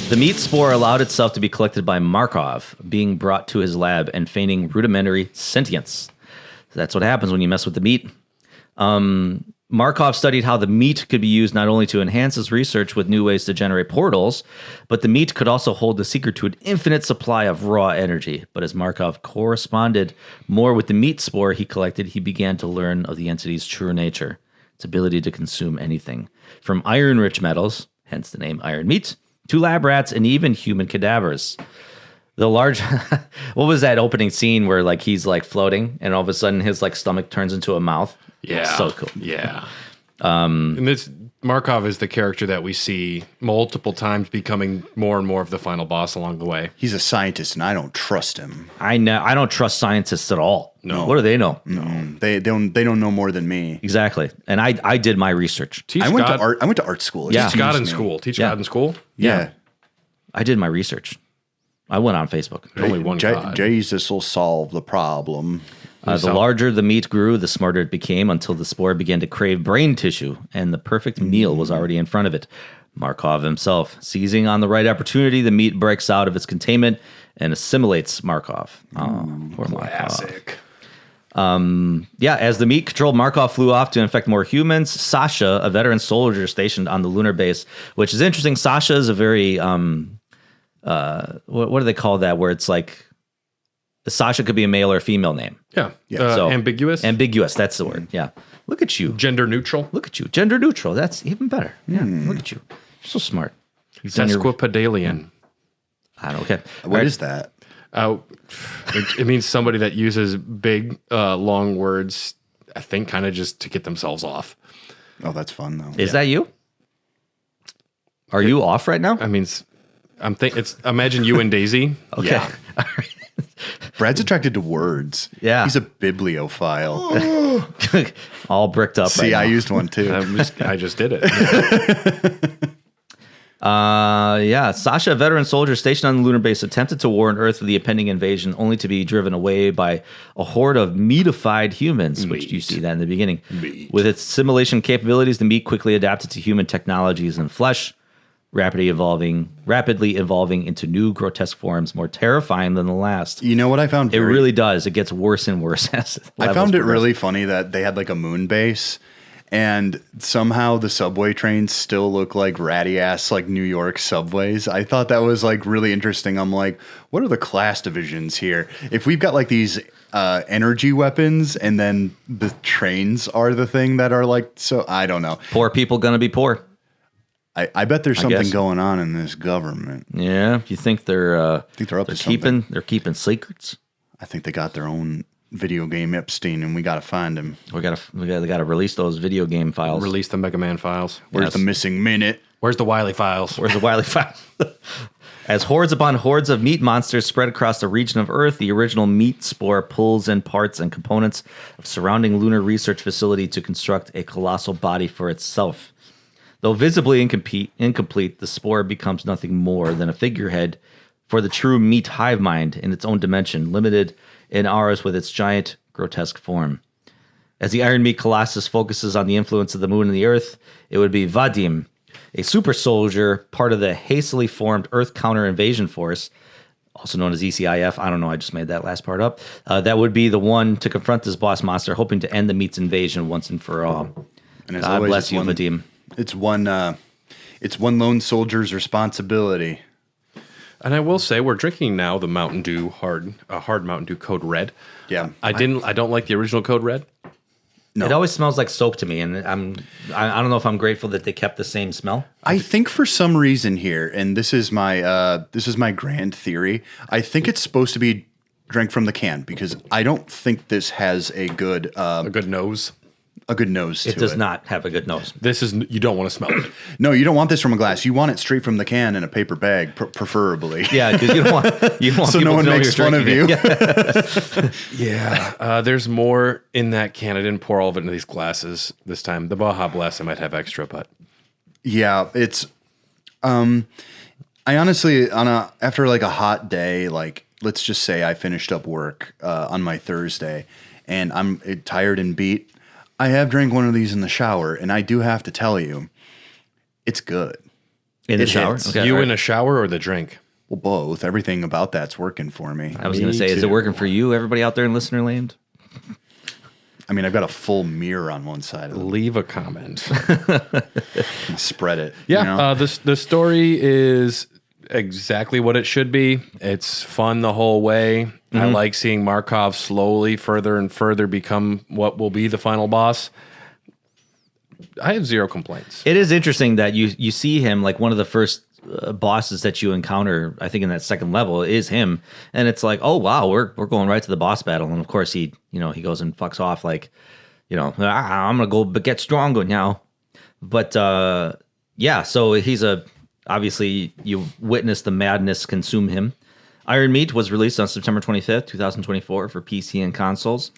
The meat spore allowed itself to be collected by Markov, being brought to his lab and feigning rudimentary sentience. That's what happens when you mess with the meat. Markov studied how the meat could be used not only to enhance his research with new ways to generate portals, but the meat could also hold the secret to an infinite supply of raw energy. But as Markov corresponded more with the meat spore he collected, he began to learn of the entity's true nature, its ability to consume anything, from iron-rich metals, hence the name iron meat, to lab rats and even human cadavers. The large, what was that opening scene where like he's like floating and all of a sudden his like stomach turns into a mouth? Yeah, so cool. Yeah, and it's Markov is the character that we see multiple times becoming more and more of the final boss along the way. He's a scientist, and I don't trust him. I don't trust scientists at all. No. What do they know? No, they don't know more than me. Exactly. And I did my research. I went to art school. Yeah. Teach God in school. Teach God in school? Yeah. I did my research. I went on Facebook. Only one God. Jesus will solve the problem. The larger the meat grew, the smarter it became until the spore began to crave brain tissue, and the perfect meal was already in front of it. Markov himself. Seizing on the right opportunity, the meat breaks out of its containment and assimilates Markov. Oh, poor Classic. Markov. As the meat controlled Markov flew off to infect more humans, Sasha, a veteran soldier stationed on the lunar base, which is interesting. Sasha is a very, what do they call that, where it's like, Sasha could be a male or a female name. Yeah. So, ambiguous? Ambiguous, that's the word. Yeah. Look at you. Gender neutral? Look at you. Gender neutral. That's even better. Yeah. Look at you. You're so smart. Sesquipedalian. I don't know. Okay. What is that? It means somebody that uses big, long words, I think, kind of just to get themselves off. Oh, that's fun, though. Is that you? Are you off right now? I mean, imagine you and Daisy. Okay. Yeah. Brad's attracted to words. Yeah. He's a bibliophile. All bricked up See, I used one, too. I just did it. Sasha, a veteran soldier stationed on the lunar base, attempted to warn Earth of the impending invasion, only to be driven away by a horde of meatified humans, which you see that in the beginning. With its simulation capabilities, the meat quickly adapted to human technologies and flesh, rapidly evolving into new grotesque forms, more terrifying than the last. You know what I found? It really does. It gets worse and worse as I found it really funny that they had like a moon base, and somehow the subway trains still look like ratty ass like New York subways. I thought that was like really interesting. I'm like, what are the class divisions here? If we've got like these energy weapons, and then the trains are the thing that are like, so I don't know. Poor people gonna be poor. I bet there's something going on in this government. Yeah, you think they're up to something. They're keeping secrets. I think they got their own video game Epstein, and we got to find him. They got to release those video game files. Release the Mega Man files. Where's the missing minute? Where's the Wily files? Where's the Wily files? As hordes upon hordes of meat monsters spread across the region of Earth, the original meat spore pulls in parts and components of surrounding lunar research facility to construct a colossal body for itself. Though visibly incomplete, the spore becomes nothing more than a figurehead for the true meat hive mind in its own dimension, limited in ours with its giant, grotesque form. As the Iron Meat Colossus focuses on the influence of the moon and the Earth, it would be Vadim, a super soldier, part of the hastily formed Earth Counter Invasion Force, also known as ECIF. I don't know, I just made that last part up. That would be the one to confront this boss monster, hoping to end the meat's invasion once and for all. And God bless you, Vadim. It's one lone soldier's responsibility. And I will say, we're drinking now the Mountain Dew hard Mountain Dew Code Red. Yeah, I don't like the original Code Red. No. It always smells like soap to me, and I don't know if I'm grateful that they kept the same smell. I think for some reason here, and this is my grand theory. I think it's supposed to be drank from the can because I don't think this has a good nose. A good nose. It does not have a good nose. You don't want to smell it. No, you don't want this from a glass. You want it straight from the can in a paper bag, preferably. Yeah, because you don't want so no one makes fun of you. Yeah. There's more in that can. I didn't pour all of it into these glasses this time. The Baja Blast I might have extra, but yeah, it's. I honestly after like a hot day, like let's just say I finished up work on my Thursday, and I'm tired and beat. I have drank one of these in the shower, and I do have to tell you, it's good. In the shower? Okay, in a shower or the drink? Well, both. Everything about that's working for me. I was going to say, is it working for you, everybody out there in listener land? I mean, I've got a full mirror on one side of it. Leave a comment. Spread it. Yeah, you know? the story is exactly what it should be. It's fun the whole way. Mm-hmm. I like seeing Markov slowly further and further become what will be the final boss. I have zero complaints. It is interesting that you see him like one of the first bosses that you encounter, I think in that second level is him. And it's like, oh wow, we're going right to the boss battle. And of course he goes and fucks off like, I'm going to go get stronger now. But yeah, so obviously you witnessed the madness consume him. Iron Meat was released on September 25th, 2024 for PC and consoles.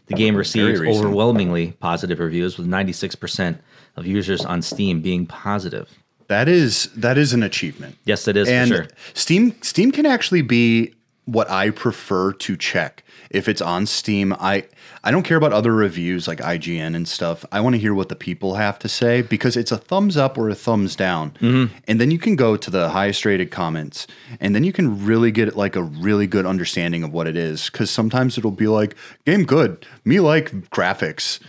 The game received overwhelmingly positive reviews, with 96% of users on Steam being positive. That is an achievement. Yes, it is, and for sure. Steam can actually be what I prefer to check. If it's on Steam, I don't care about other reviews like IGN and stuff. I want to hear what the people have to say, because it's a thumbs up or a thumbs down. Mm-hmm. And then you can go to the highest rated comments, and then you can really get like a really good understanding of what it is. Because sometimes it'll be like, game good, me like graphics.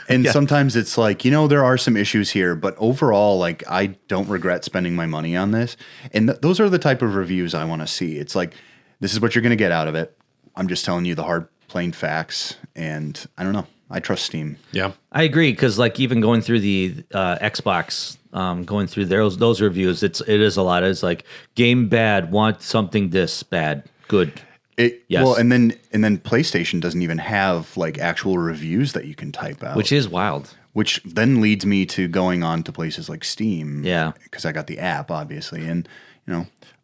And sometimes it's like, there are some issues here, but overall, like, I don't regret spending my money on this. And those are the type of reviews I want to see. It's like, this is what you're going to get out of it. I'm just telling you the hard, plain facts, and I don't know. I trust Steam. Yeah, I agree, because like even going through the Xbox, going through those reviews, it is a lot. It's like, game bad, want something this bad, good. Yes. Well, and then PlayStation doesn't even have like actual reviews that you can type out, which is wild. Which then leads me to going on to places like Steam. Yeah, because I got the app, obviously, and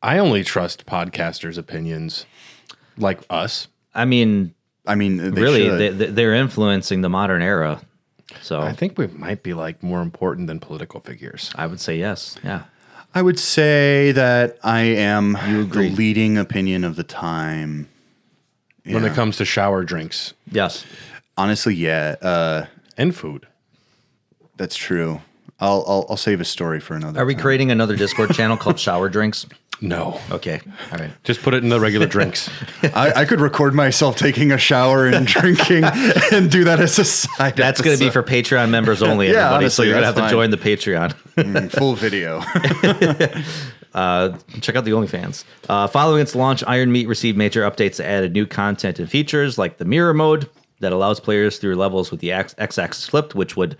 I only trust podcasters' opinions. Like us. I mean, really, they're influencing the modern era. So I think we might be like more important than political figures. I would say yes. Yeah. I would say that I am the leading opinion of the time. Yeah. When it comes to shower drinks. Yes. Honestly, yeah. And food. That's true. I'll save a story for another Are we time. creating another Discord channel called Shower Drinks? No. Okay. All right. Just put it in the regular drinks. I could record myself taking a shower and drinking and do that as a side. That's going to be for Patreon members only, everybody. Honestly, so you're going to have to join the Patreon. Full video. Check out the OnlyFans. Following its launch, Iron Meat received major updates that added new content and features like the mirror mode that allows players through levels with the x-axis flipped, which would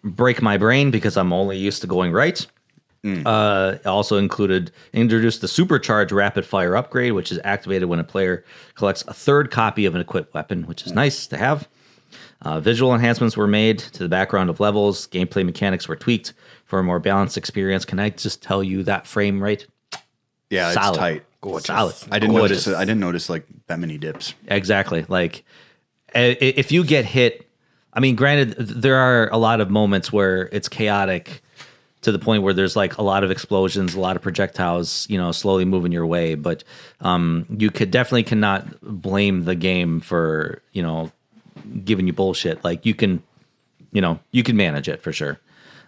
break my brain because I'm only used to going right. It also introduced the supercharged rapid fire upgrade, which is activated when a player collects a third copy of an equipped weapon, which is nice to have. Visual enhancements were made to the background of levels. Gameplay mechanics were tweaked for a more balanced experience. Can I just tell you that frame rate? Yeah, solid. It's tight. Gorgeous. Solid. I didn't notice it. I didn't notice like that many dips. Exactly. Like if you get hit, I mean, granted, there are a lot of moments where it's chaotic to the point where there's like a lot of explosions, a lot of projectiles, slowly moving your way. But you cannot blame the game for, giving you bullshit. Like you can manage it for sure.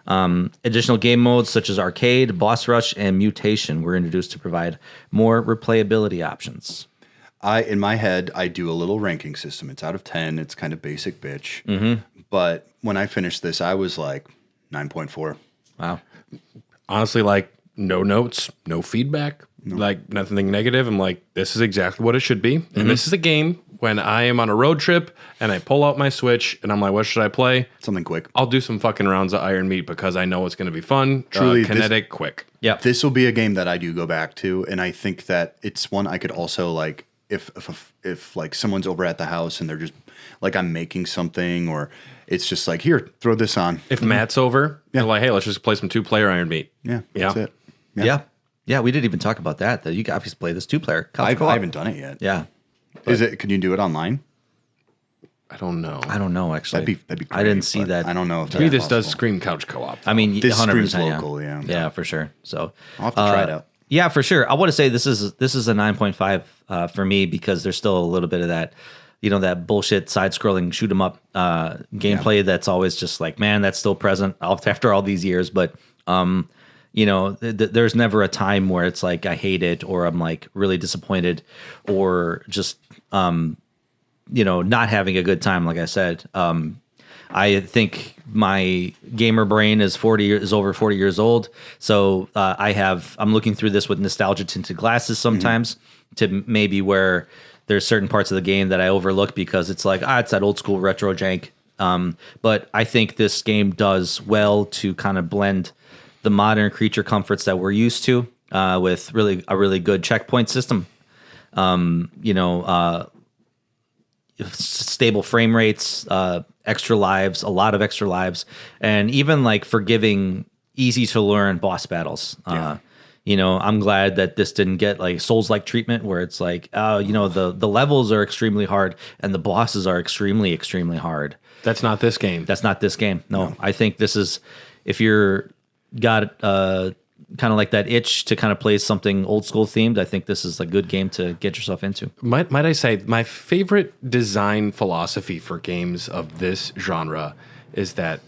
Additional game modes such as arcade, boss rush, and mutation were introduced to provide more replayability options. In my head, I do a little ranking system. It's out of 10. It's kind of basic bitch. Mm-hmm. But when I finished this, I was like 9.4. Wow. Honestly, like no notes, no feedback, like nothing negative. I'm like, this is exactly what it should be. Mm-hmm. And this is a game when I am on a road trip and I pull out my Switch and I'm like, what should I play? Something quick. I'll do some fucking rounds of Iron Meat because I know it's going to be fun, truly kinetic, quick. Yeah. This will be a game that I do go back to. And I think that it's one I could also like, if like someone's over at the house and they're just like, I'm making something, or it's just like, here, throw this on. If Matt's over, they're like, hey, let's just play some 2-player Iron Meat. Yeah, that's it. Yeah, we didn't even talk about that. You can obviously play this 2-player. I haven't done it yet. Yeah. Can you do it online? I don't know. That'd Actually. be great, I didn't see that. I don't know if maybe this does scream couch co-op. I mean, this 100%, screams local, yeah. Yeah, for sure. So I'll have to try it out. Yeah, for sure. I want to say this is a 9.5 for me, because there's still a little bit of that, that bullshit side-scrolling shoot 'em up gameplay that's always just like, man, that's still present after all these years. But there's never a time where it's like I hate it, or I'm like really disappointed, or just not having a good time. Like I said, I think my gamer brain is over 40 years old. So I'm looking through this with nostalgia tinted glasses sometimes, to maybe where there's certain parts of the game that I overlook because it's like, it's that old school retro jank. But I think this game does well to kind of blend the modern creature comforts that we're used to with a really good checkpoint system. stable frame rates, extra lives, a lot of extra lives, and even like forgiving, easy to learn boss battles. I'm glad that this didn't get like Souls-like treatment where it's like, the levels are extremely hard and the bosses are extremely, extremely hard. That's not this game. That's not this game. No. I think this is, if you're got kind of like that itch to kind of play something old school themed, I think this is a good game to get yourself into. Might I say, my favorite design philosophy for games of this genre is that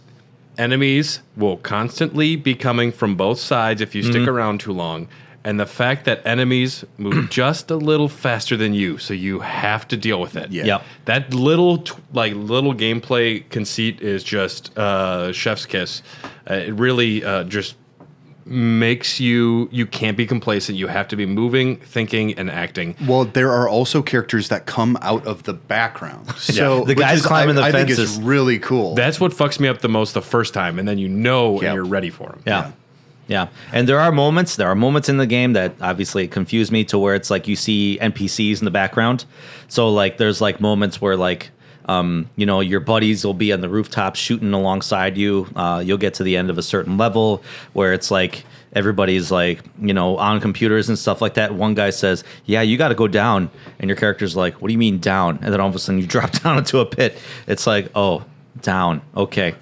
enemies will constantly be coming from both sides if you stick around too long. And the fact that enemies move just a little faster than you, so you have to deal with it. Yeah. Yep. That little gameplay conceit is just chef's kiss. It really just makes you can't be complacent. You have to be moving, thinking, and acting. Well, there are also characters that come out of the background. So The guys climbing the I think fences. is really cool. That's what fucks me up the most the first time, and then and you're ready for them. Yeah. And there are moments in the game that obviously confuse me to where it's like you see NPCs in the background. So like there's like moments where like your buddies will be on the rooftop shooting alongside you. You'll get to the end of a certain level where it's like everybody's like, on computers and stuff like that. One guy says, yeah, you got to go down. And your character's like, what do you mean down? And then all of a sudden you drop down into a pit. It's like, oh, down. Okay.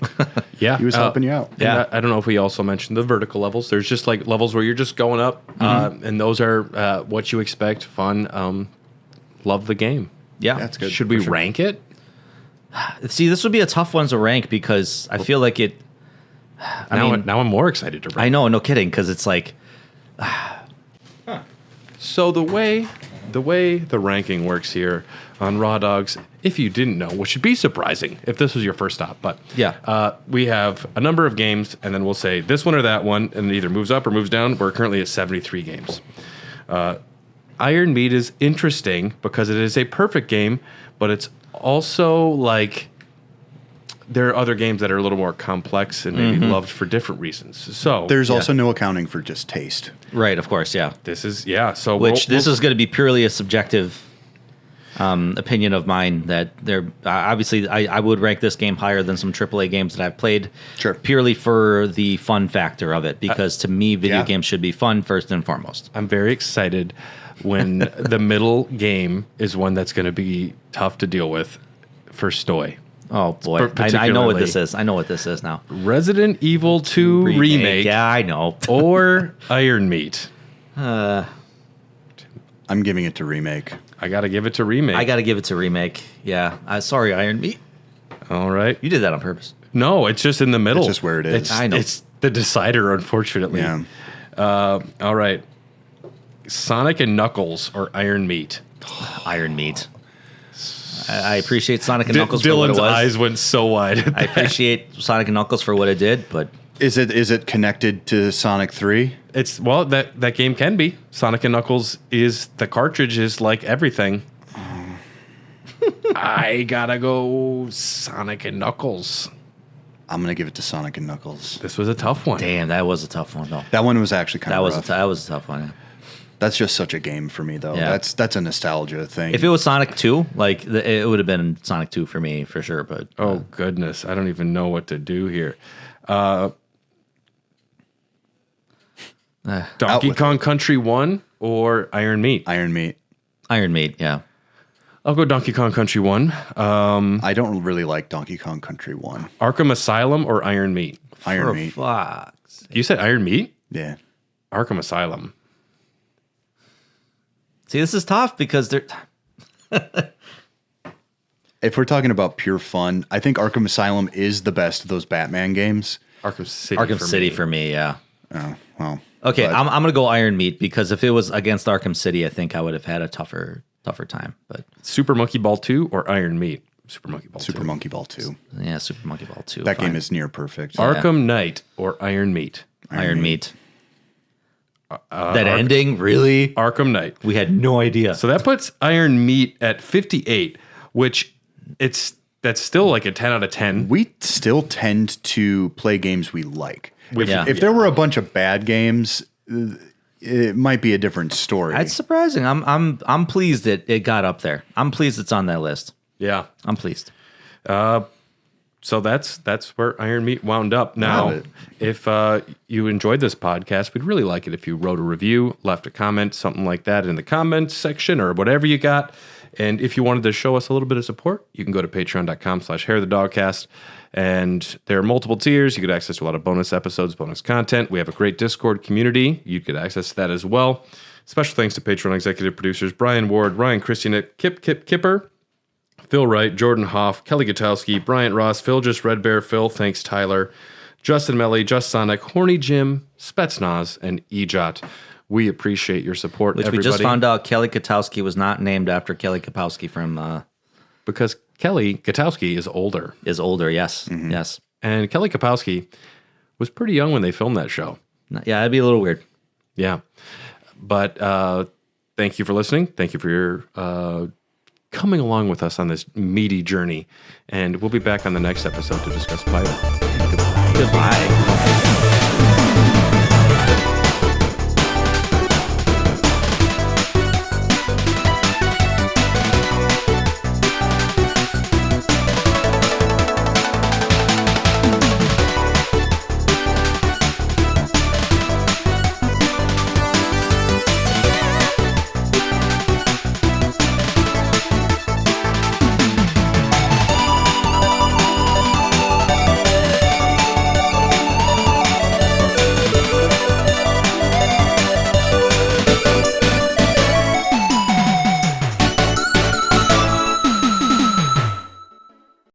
Yeah. He was helping you out. Yeah. I don't know if we also mentioned the vertical levels. There's just like levels where you're just going up, and those are what you expect. Fun. Love the game. Yeah. That's good. Should we rank it? See, this would be a tough one to rank because I feel like it. Now I'm more excited to rank. I know, no kidding, because it's like. So the way the ranking works here on Raw Dogs, if you didn't know, which should be surprising if this was your first stop, but we have a number of games, and then we'll say this one or that one, and it either moves up or moves down. We're currently at 73 games. Iron Meat is interesting because it is a perfect game, but it's also like there are other games that are a little more complex and maybe loved for different reasons. So There's also no accounting for just taste. Right, of course, yeah. this is So This is going to be purely a subjective opinion of mine that they're obviously I would rank this game higher than some AAA games that I've played. Sure. Purely for the fun factor of it, because to me, video games should be fun first and foremost. I'm very excited when the middle game is one that's going to be tough to deal with for Stoy. Oh boy, I know what this is. I know what this is now. Resident Evil 2 remake. Yeah, I know. Or Iron Meat. I'm giving it to remake. I got to give it to remake. I got to give it to remake. Yeah, sorry, Iron Meat. All right. You did that on purpose. No, it's just in the middle. It's just where it is. I know. It's the decider, unfortunately. Yeah. All right. Sonic and Knuckles or Iron Meat? Iron Meat. I appreciate Sonic and Knuckles for what it Dylan's was. eyes went so wide. I appreciate Sonic and Knuckles for what it did, but Is it connected to Sonic 3? That game can be. Sonic and Knuckles the cartridge is like everything. I gotta go Sonic and Knuckles. I'm gonna give it to Sonic and Knuckles. This was a tough one. damn, that was a tough one though. That one was actually kind That of was rough. that was a tough one. Yeah. That's just such a game for me, though. Yeah. That's a nostalgia thing. If it was Sonic 2, like it would have been Sonic 2 for me for sure. But Oh goodness, I don't even know what to do here. Donkey Kong Country 1 or Iron Meat? Iron Meat. Iron Meat, yeah. I'll go Donkey Kong Country 1. I don't really like Donkey Kong Country 1. Arkham Asylum or Iron Meat? Iron Meat. Fox. You said Iron Meat? Yeah. Arkham Asylum. See, this is tough because they're. If we're talking about pure fun, I think Arkham Asylum is the best of those Batman games. Arkham City. Arkham City for me, yeah. Oh, well. Okay, but- I'm gonna go Iron Meat because if it was against Arkham City, I think I would have had a tougher time. But Super Monkey Ball 2 or Iron Meat? Super Monkey Ball 2. Super Monkey Ball 2. yeah, Super Monkey Ball 2. That fine. game is near perfect. Arkham Knight or Iron Meat? Iron Meat. That ending, really? Arkham Knight. We had no idea. So that puts Iron Meat at 58, which that's still like a 10 out of 10. We still tend to play games we like. Yeah. If there were a bunch of bad games, it might be a different story. It's surprising. I'm pleased that it got up there. I'm pleased it's on that list. Yeah. I'm pleased. So that's where Iron Meat wound up. Now, if you enjoyed this podcast, we'd really like it if you wrote a review, left a comment, something like that in the comments section or whatever you got. And if you wanted to show us a little bit of support, you can go to patreon.com/hairofthedogcast. And there are multiple tiers. You get access to a lot of bonus episodes, bonus content. We have a great Discord community. You get access to that as well. Special thanks to Patreon executive producers Brian Ward, Ryan Christian, Kipper, Phil Wright, Jordan Hoff, Kelly Gutowski, Bryant Ross, Phil Just Red Bear, Phil, thanks Tyler, Justin Melly, Just Sonic, Horny Jim, Spetsnaz, and Ejot. We appreciate your support, Which everybody. we just found out Kelly Gutowski was not named after Kelly Kapowski from... because Kelly Gutowski is older. Is older, yes. Mm-hmm. Yes. And Kelly Kapowski was pretty young when they filmed that show. Yeah, it'd be a little weird. Yeah. But thank you for listening. Thank you for your coming along with us on this meaty journey. And we'll be back on the next episode to discuss Pyro. Goodbye.